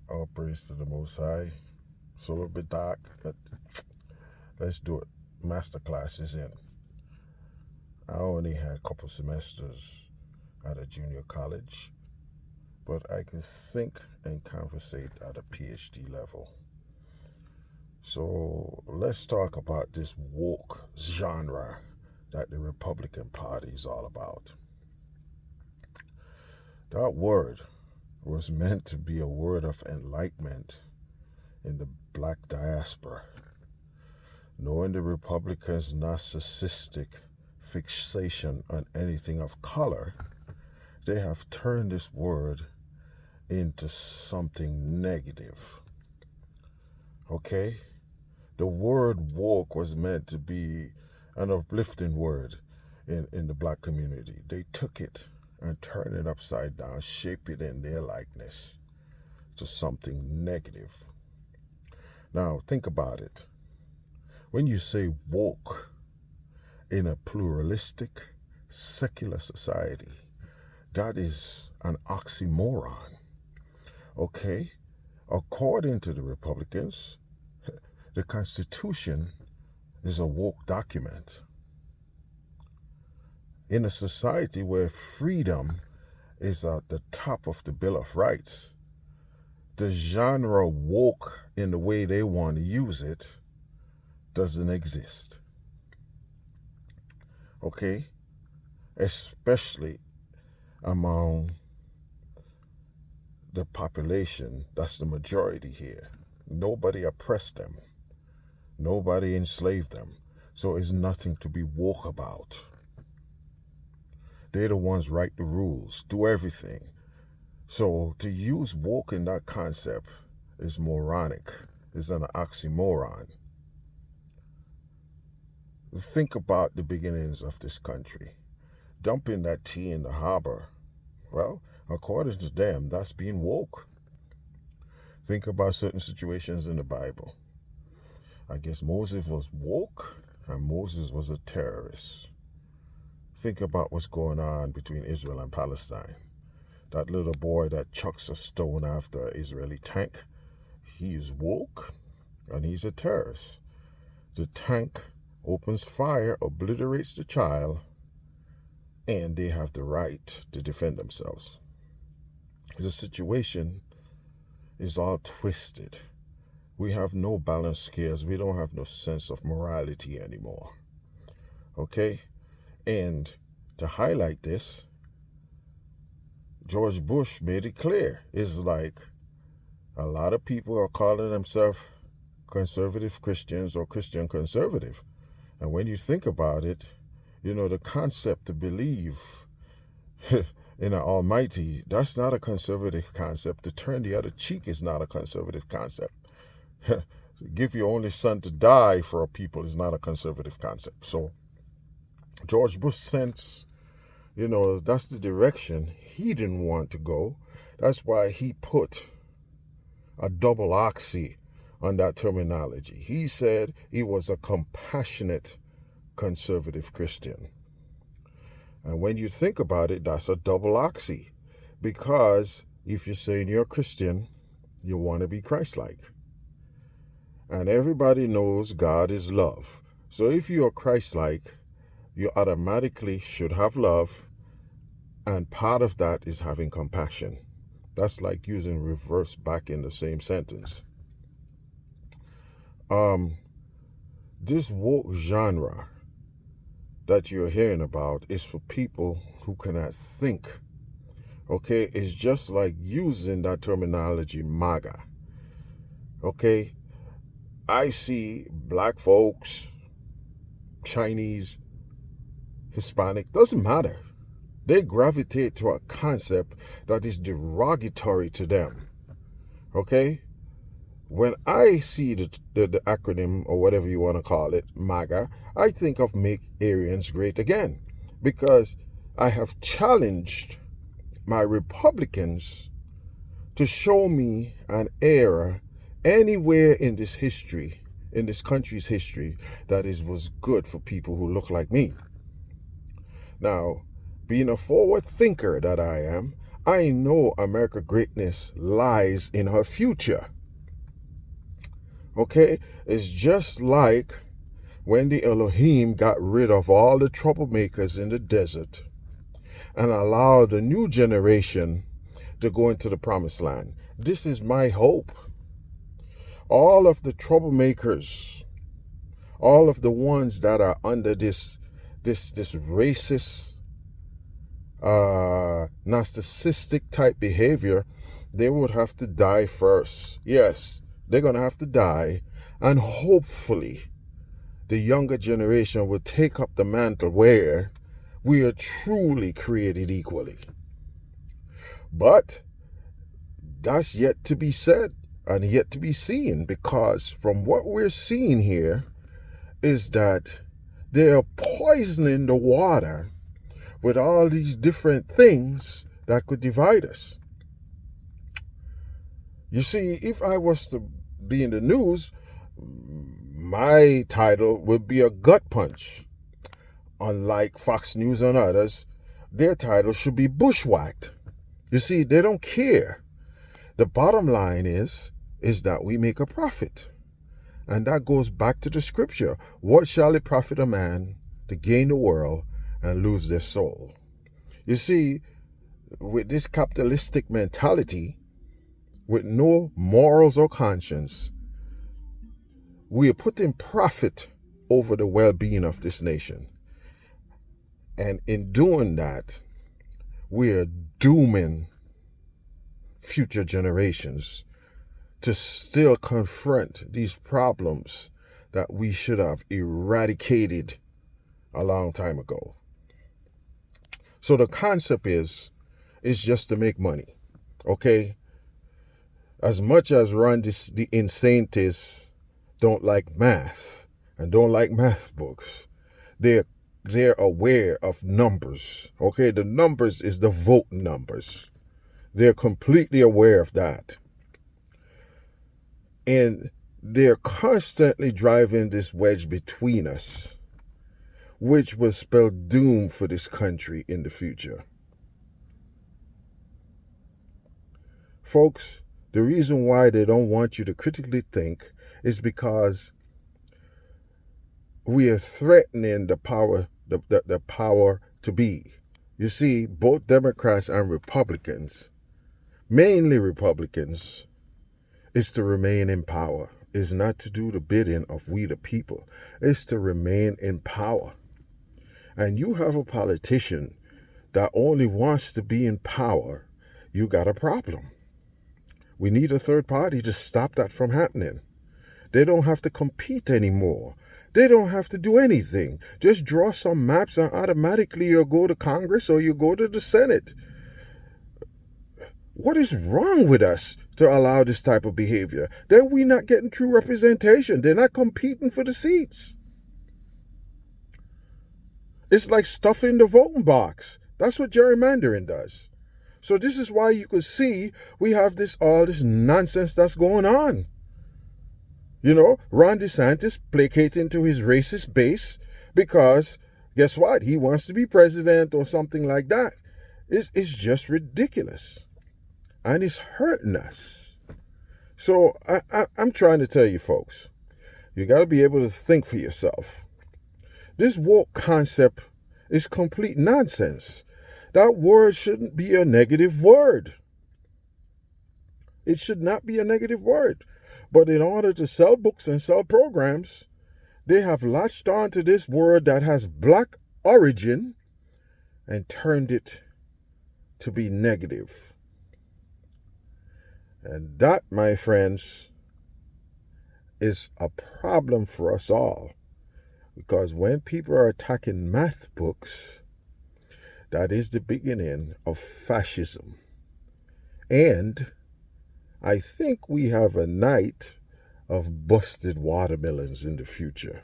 All praise to the Most High. It's a little bit dark, but let's do it. Masterclass is in. I only had a couple semesters at a junior college, but I can think and conversate at a PhD level. So let's talk about this woke genre that the Republican Party is all about. That word was meant to be a word of enlightenment in the black diaspora. Knowing the Republicans' narcissistic fixation on anything of color, they have turned this word into something negative. Okay? The word woke was meant to be an uplifting word in the black community. They took it and turned it upside down, shape it in their likeness to something negative. Now, think about it. When you say woke in a pluralistic, secular society, that is an oxymoron. Okay? According to the Republicans, the Constitution is a woke document. In a society where freedom is at the top of the Bill of Rights, the genre woke in the way they want to use it doesn't exist. Okay? Especially among the population that's the majority here. Nobody oppressed them. Nobody enslaved them. So it's nothing to be woke about. They're the ones write the rules, do everything. So to use woke in that concept is moronic, is an oxymoron. Think about the beginnings of this country. Dumping that tea in the harbor, well, according to them, that's being woke. Think about certain situations in the Bible. I guess Moses was woke and Moses was a terrorist. Think about what's going on between Israel and Palestine. That little boy that chucks a stone after an Israeli tank, he is woke and he's a terrorist. The tank opens fire, obliterates the child, and they have the right to defend themselves. The situation is all twisted. We have no balanced scales. We don't have no sense of morality anymore. Okay? And to highlight this, George Bush made it clear. It's like a lot of people are calling themselves conservative Christians or Christian conservative. And when you think about it, you know, the concept to believe in an almighty, that's not a conservative concept. To turn the other cheek is not a conservative concept. Give your only son to die for a people is not a conservative concept. So George Bush sense, you know, that's the direction he didn't want to go. That's why he put a double oxy on that terminology. He said he was a compassionate conservative Christian. And when you think about it, that's a double oxy. Because if you're saying you're a Christian, you want to be Christ-like. And everybody knows God is love. So if you are Christ-like, you automatically should have love, and part of that is having compassion. That's like using reverse back in the same sentence. This woke genre that you're hearing about is for people who cannot think. Okay? It's just like using that terminology, MAGA. Okay? I see black folks, Chinese, Hispanic, doesn't matter. They gravitate to a concept that is derogatory to them. Okay? When I see the acronym, or whatever you want to call it, MAGA, I think of Make Aryans Great Again. Because I have challenged my Republicans to show me an era anywhere in this history, in this country's history, that was good for people who look like me. Now, being a forward thinker that I am, I know America's greatness lies in her future. Okay? It's just like when the Elohim got rid of all the troublemakers in the desert and allowed the new generation to go into the promised land. This is my hope. All of the troublemakers, all of the ones that are under this racist, narcissistic type behavior, they would have to die first. Yes, they're going to have to die, and hopefully the younger generation will take up the mantle where we are truly created equally. But that's yet to be said and yet to be seen, because from what we're seeing here is that they are poisoning the water with all these different things that could divide us. You see, if I was to be in the news, my title would be a gut punch. Unlike Fox News and others, their title should be bushwhacked. You see, they don't care. The bottom line is that we make a profit. And that goes back to the scripture. What shall it profit a man to gain the world and lose their soul? You see, with this capitalistic mentality, with no morals or conscience, we are putting profit over the well-being of this nation. And in doing that, we are dooming future generations to still confront these problems that we should have eradicated a long time ago. So the concept is just to make money, okay? As much as Ron the DeSantis don't like math and don't like math books, they're aware of numbers, okay? The numbers is the vote numbers. They're completely aware of that. And they're constantly driving this wedge between us, which will spell doom for this country in the future. Folks, the reason why they don't want you to critically think is because we are threatening the power to be. You see, both Democrats and Republicans, mainly Republicans, is to remain in power, is not to do the bidding of we the people, is to remain in power. And you have a politician that only wants to be in power, you got a problem. We need a third party to stop that from happening. They don't have to compete anymore. They don't have to do anything. Just draw some maps and automatically you'll go to Congress or you go to the Senate. What is wrong with us to allow this type of behavior? Then we're not getting true representation. They're not competing for the seats. It's like stuffing the voting box. That's what gerrymandering does. So this is why you could see we have all this nonsense that's going on. You know, Ron DeSantis placating to his racist base because, guess what? He wants to be president or something like that. It's just ridiculous. And it's hurting us. So I'm trying to tell you folks, you got to be able to think for yourself. This woke concept is complete nonsense. That word shouldn't be a negative word. It should not be a negative word. But in order to sell books and sell programs, they have latched on to this word that has black origin and turned it to be negative. And that, my friends, is a problem for us all. Because when people are attacking math books, that is the beginning of fascism. And I think we have a night of busted watermelons in the future.